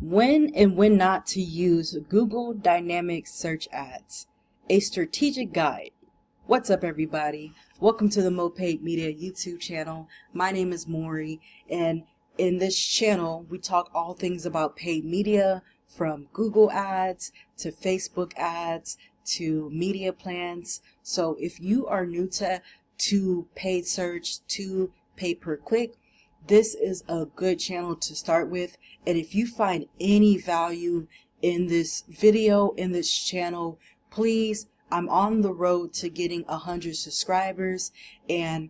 When and when not to use Google Dynamic Search Ads, a strategic guide. What's up, everybody? Welcome to the MoPaid Media YouTube channel. My name is Maury, and in this channel, we talk all things about paid media, from Google ads to Facebook ads to media plans. So if you are new to paid search, to pay per click, this is a good channel to start with. And if you find any value in this video, in this channel, please, I'm on the road to getting 100 subscribers, and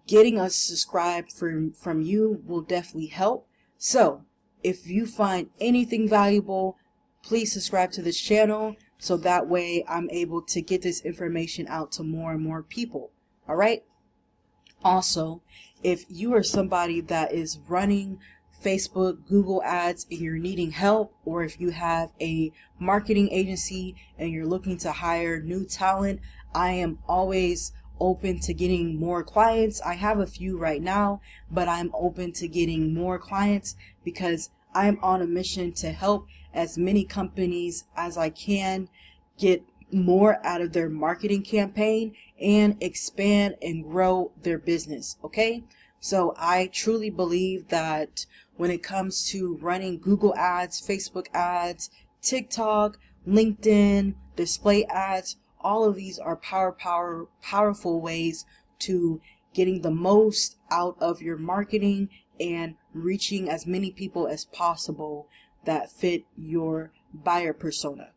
getting us subscribed from you will definitely help. So if you find anything valuable, please subscribe to this channel so that way I'm able to get this information out to more and more people. All right. Also, if you are somebody that is running Facebook, Google ads, and you're needing help, or if you have a marketing agency and you're looking to hire new talent, I am always open to getting more clients. I have a few right now, but I'm open to getting more clients because I'm on a mission to help as many companies as I can get more out of their marketing campaign and expand and grow their business. Okay, so I truly believe that when it comes to running Google ads, Facebook ads, TikTok, LinkedIn, display ads, all of these are powerful ways to getting the most out of your marketing and reaching as many people as possible that fit your buyer persona.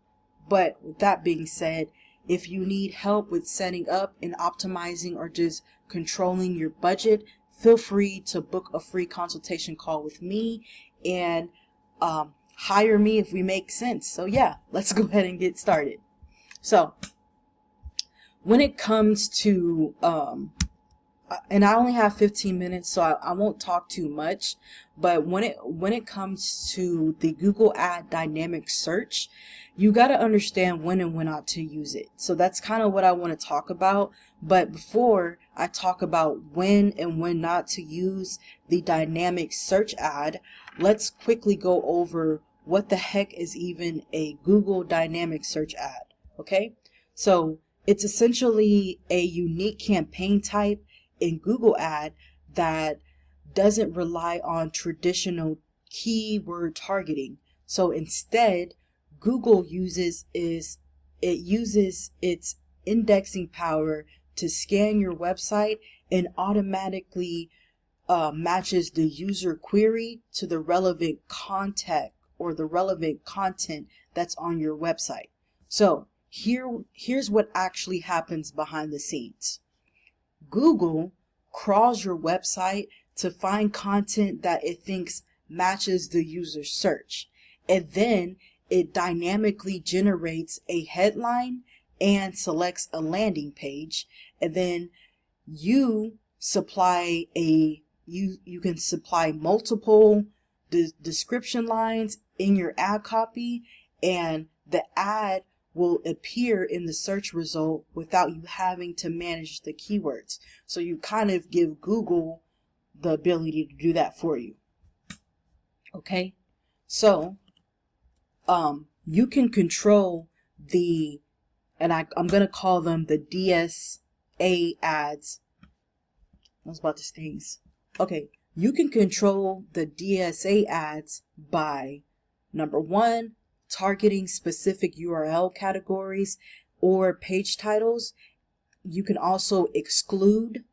But with that being said, if you need help with setting up and optimizing or just controlling your budget, feel free to book a free consultation call with me and hire me if we make sense. So yeah, let's go ahead and get started. So when it comes to and I only have 15 minutes, so I won't talk too much, but when it comes to the Google Ad Dynamic Search, you got to understand when and when not to use it. So that's kind of what I want to talk about. But before I talk about when and when not to use the dynamic search ad, let's quickly go over what the heck is even a Google Dynamic Search ad. Okay, so it's essentially a unique campaign type in Google ad that doesn't rely on traditional keyword targeting. So instead, Google uses its indexing power to scan your website and automatically matches the user query to the relevant contact or the relevant content that's on your website. So here's what actually happens behind the scenes. Google crawls your website to find content that it thinks matches the user's search, and then it dynamically generates a headline and selects a landing page, and then you supply you can supply multiple description lines in your ad copy, and the ad will appear in the search result without you having to manage the keywords. So you kind of give Google the ability to do that for you. Okay, so you can control the, and I'm going to call them the DSA ads. I was about to sneeze. Okay, you can control the DSA ads by, number one, targeting specific URL categories or page titles. You can also exclude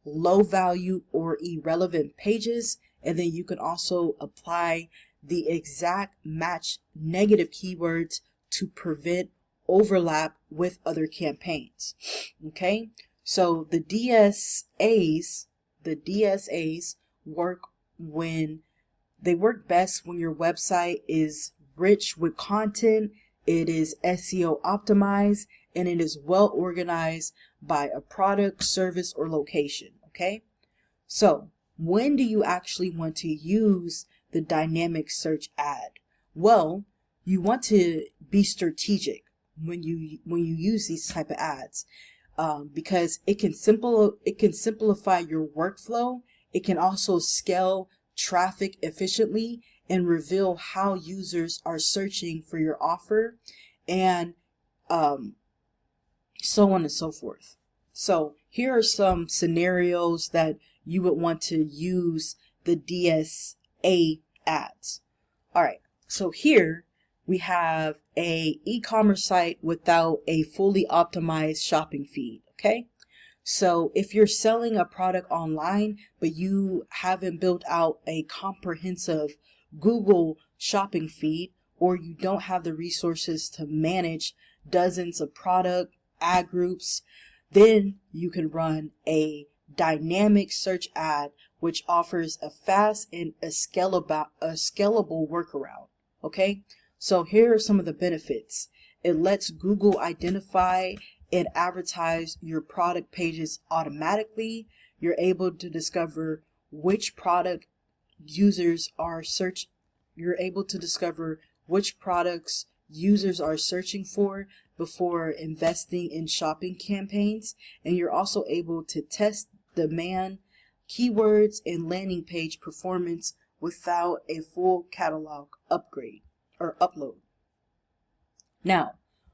low value or irrelevant pages, and then you can also apply the exact match negative keywords to prevent overlap with other campaigns. Okay, so the DSAs work best when your website is rich with content, it is SEO optimized, and it is well organized by a product, service, or location. Okay, so when do you actually want to use the dynamic search ad? Well, you want to be strategic when you use these type of ads, because it can simplify your workflow. It can also scale traffic efficiently, and reveal how users are searching for your offer, and so on and so forth. So here are some scenarios that you would want to use the DSA ads. All right, so here we have a e-commerce site without a fully optimized shopping feed, okay? So if you're selling a product online, but you haven't built out a comprehensive Google shopping feed, or you don't have the resources to manage dozens of product ad groups, then you can run a dynamic search ad, which offers a fast and a scalable workaround. Okay, so here are some of the benefits. It lets Google identify and advertise your product pages automatically. You're able to discover which product users are search. You're able to discover which products users are searching for before investing in shopping campaigns, and you're also able to test demand, keywords, and landing page performance without a full catalog upgrade or upload. Now,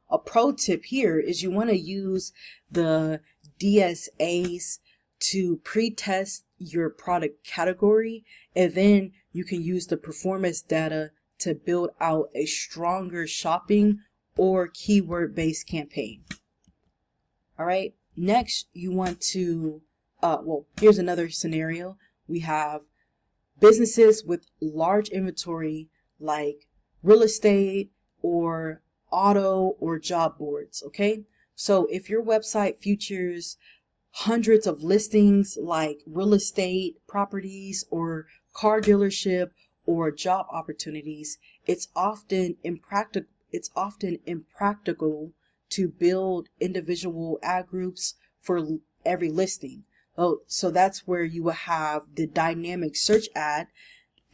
a pro tip here is you want to use the DSAs to pre-test your product category, and then you can use the performance data to build out a stronger shopping or keyword-based campaign. All right, next you want to, here's another scenario. We have businesses with large inventory like real estate or auto or job boards, okay? So if your website features hundreds of listings like real estate properties or car dealership or job opportunities, it's often impractical to build individual ad groups for every listing. So that's where you will have the dynamic search ad.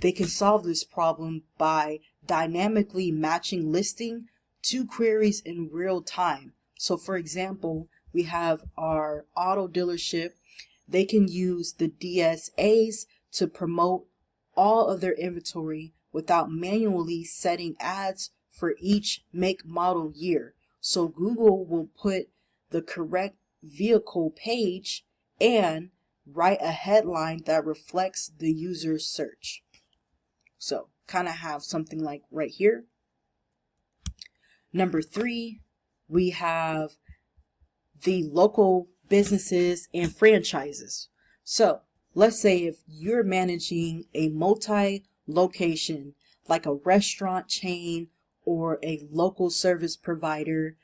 They can solve this problem by dynamically matching listing to queries in real time. So for example, we have our auto dealership. They can use the DSAs to promote all of their inventory without manually setting ads for each make, model, year. So Google will put the correct vehicle page and write a headline that reflects the user's search. So kind of have something like right here. Number 3, we have the local businesses and franchises. So let's say if you're managing a multi-location like a restaurant chain or a local service provider,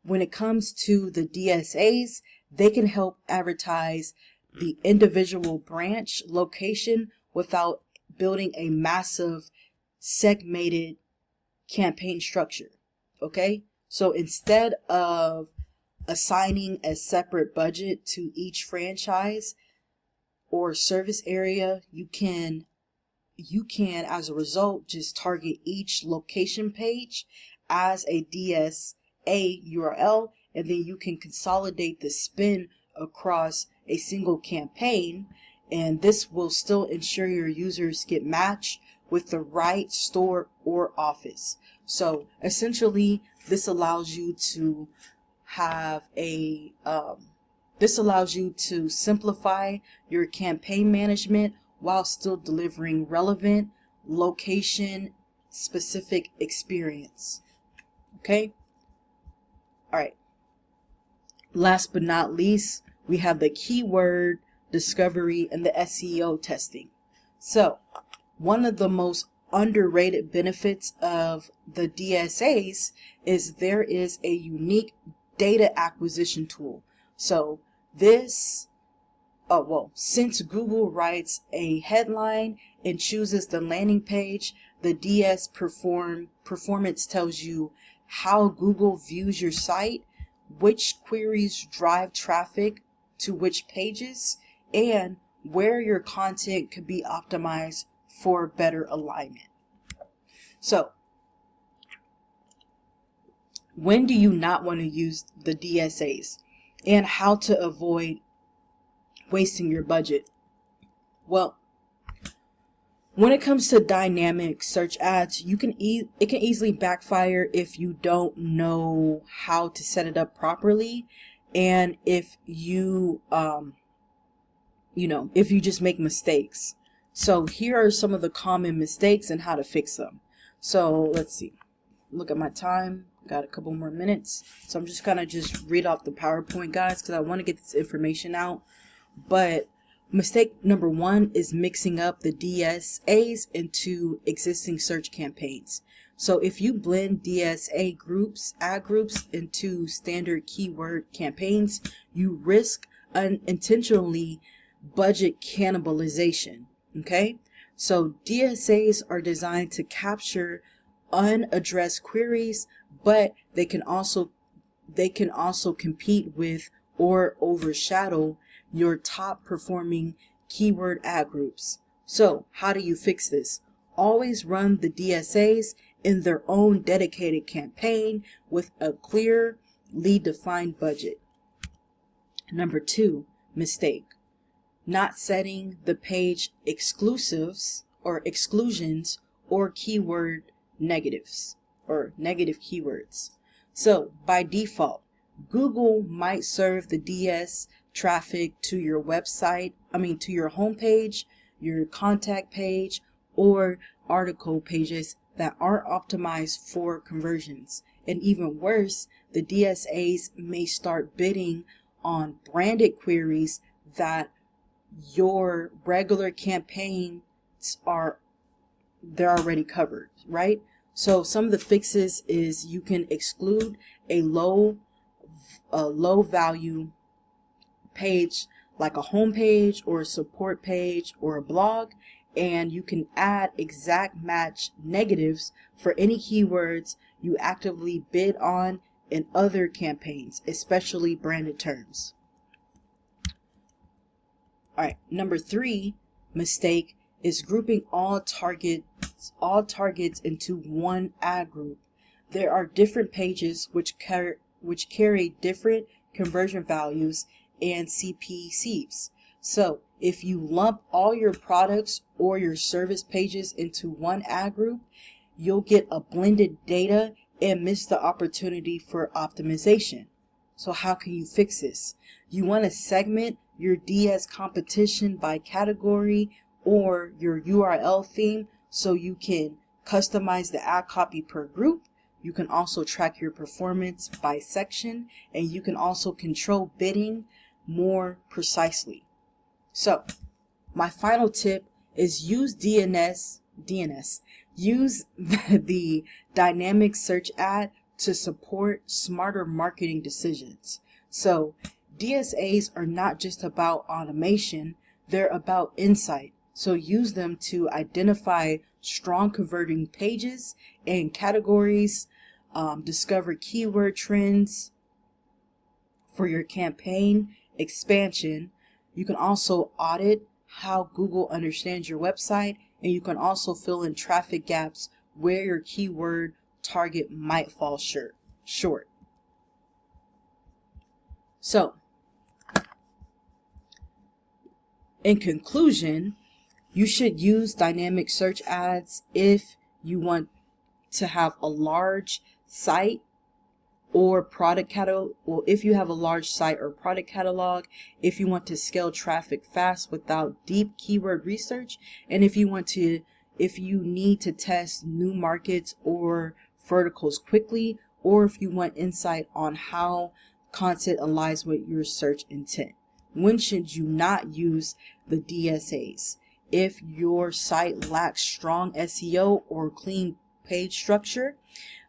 when it comes to the DSAs, they can help advertise the individual branch location without building a massive segmented campaign structure. Okay, so instead of assigning a separate budget to each franchise or service area, you can as a result just target each location page as a DSA URL, and then you can consolidate the spend across a single campaign, and this will still ensure your users get matched with the right store or office. So essentially this allows you to have simplify your campaign management while still delivering relevant location specific experience. Okay? All right. Last but not least, we have the keyword discovery and the SEO testing. So one of the most underrated benefits of the DSAs is there is a unique data acquisition tool. So this, since Google writes a headline and chooses the landing page, the DS performance tells you how Google views your site, which queries drive traffic to which pages, and where your content could be optimized for better alignment. So, when do you not want to use the DSAs, and how to avoid wasting your budget? Well, When it comes to dynamic search ads, it can easily backfire if you don't know how to set it up properly, and if you if you just make mistakes. So here are some of the common mistakes and how to fix them. So let's see. Look at my time. Got a couple more minutes. So I'm just gonna read off the PowerPoint, guys, because I want to get this information out. But mistake number one is mixing up the DSAs into existing search campaigns. So if you blend DSA groups, ad groups into standard keyword campaigns, you risk unintentionally budget cannibalization. Okay, so DSAs are designed to capture unaddressed queries, but they can also compete with or overshadow your top performing keyword ad groups. So how do you fix this? Always run the DSAs in their own dedicated campaign with a clearly defined budget. Number two mistake: not setting the page exclusives or exclusions or keyword negatives or negative keywords. So by default, Google might serve the DS traffic to your website, to your homepage, your contact page, or article pages that aren't optimized for conversions. And even worse, the DSAs may start bidding on branded queries that your regular campaigns they're already covered, right? So some of the fixes is you can exclude a low value page like a home page or a support page or a blog, and you can add exact match negatives for any keywords you actively bid on in other campaigns, especially branded terms. All right, number three mistake is grouping all targets into one ad group. There are different pages which carry different conversion values and CPCs. So if you lump all your products or your service pages into one ad group, you'll get a blended data and miss the opportunity for optimization. So how can you fix this? You want to segment your DS competition by category or your URL theme so you can customize the ad copy per group. You can also track your performance by section, and you can also control bidding more precisely. So my final tip is use DNS. Use the dynamic search ad to support smarter marketing decisions. So DSAs are not just about automation, they're about insight. So use them to identify strong converting pages and categories, discover keyword trends for your campaign expansion. You can also audit how Google understands your website, and you can also fill in traffic gaps where your keyword target might fall short. So, in conclusion, you should use dynamic search ads if you want to have a large site or product catalog, or if you have a large site or product catalog, if you want to scale traffic fast without deep keyword research, and if you need to test new markets or verticals quickly, or if you want insight on how content aligns with your search intent. When should you not use the DSAs? If your site lacks strong SEO or clean page structure,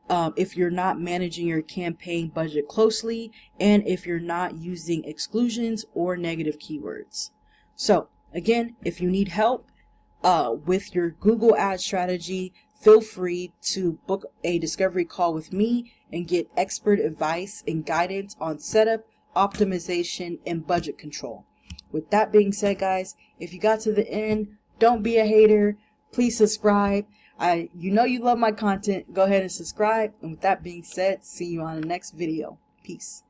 if you're not managing your campaign budget closely, and if you're not using exclusions or negative keywords. So again, if you need help with your Google ad strategy, feel free to book a discovery call with me and get expert advice and guidance on setup, optimization, and budget control. With that being said, guys, if you got to the end, don't be a hater. Please subscribe. You know you love my content. Go ahead and subscribe. And with that being said, see you on the next video. Peace.